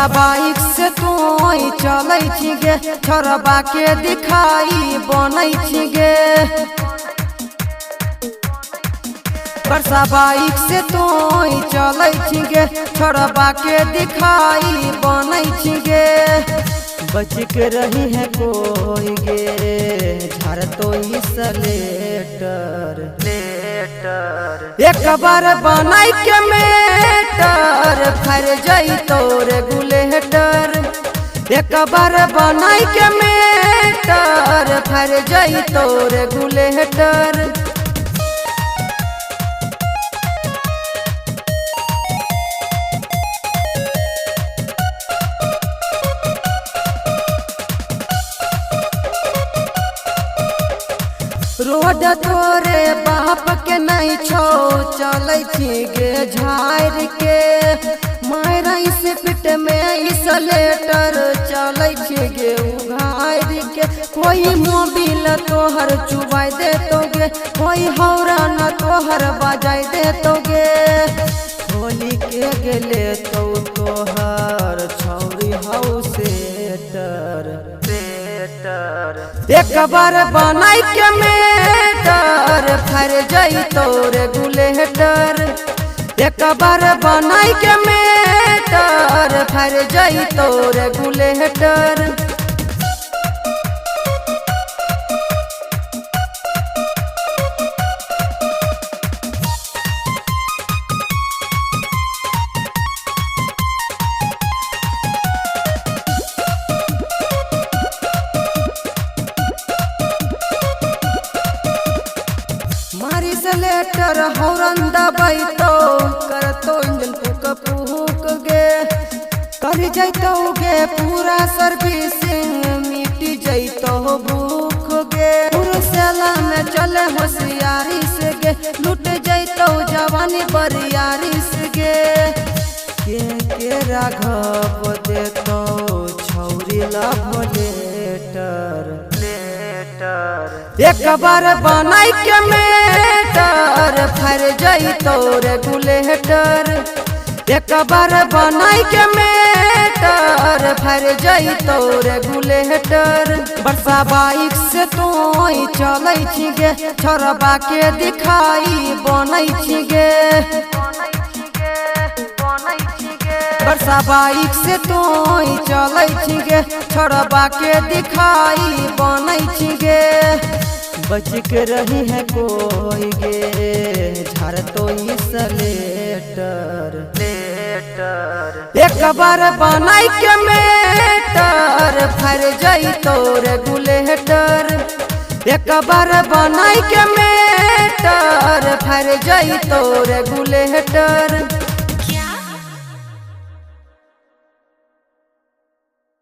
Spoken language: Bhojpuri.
बरसा बाइक से तू चलै छी गे, छोरबा के दिखाई बनै छी गे। बरसा बाइक से तू चलै छी गे, छोरबा के दिखाई बनै छी गे। बच के रही है कोई गे, झार तो लेटर एक बार बनाई के मेटर फर जाई तोर गुलेटर। एक बार बनाई के मेटर फर जाई तोर गुलेटर। रोड तोरे बाप के नहीं छो, चलै छी गे झार के। मायरा इस पिट में इस लेटर चलै छी गे उघार के। कोई मोबिल तोहर चुबाई दे तो गे, कोई हौरन तोहर बजाई दे तो गे। होली के गेले तो तोहर छौरी हौ सेटर। एक बार बनाई के मेटर फर जाई तोर गुलेटर। एक बार बनाई के मेटर फर जाई तोर गुलेटर। लेटर हौरन दबाई तो करतो इंजन फूक फूक गे। कर जैतो गे पूरा सर्विसिंग, मिटी जैतो भूख गे। पुरुषला में चले होशियारी से गे, लूट जैतो जवानी बरियारी से गे। के राघव देतो छौरी लव लेटर। एक बार बनाई के मेटर फर जाई तोर गुलेटर। एक बार बनाई के मेटर फर जाई तोर गुलेटर। बरसा बाइक से तू चलै छी गे, छोरबा के दिखाई बनै छी गे। बरसा बाइक से तू चलै छी गे, छोरबा के दिखाई बनै छी गे। बच के रही है कोई गे, झार तो लेटर। एक बार बनाई के मेटर फर जाई तोर गुलेटर। एक बार बनाई के मेटर फर जाई तोर गुलेटर।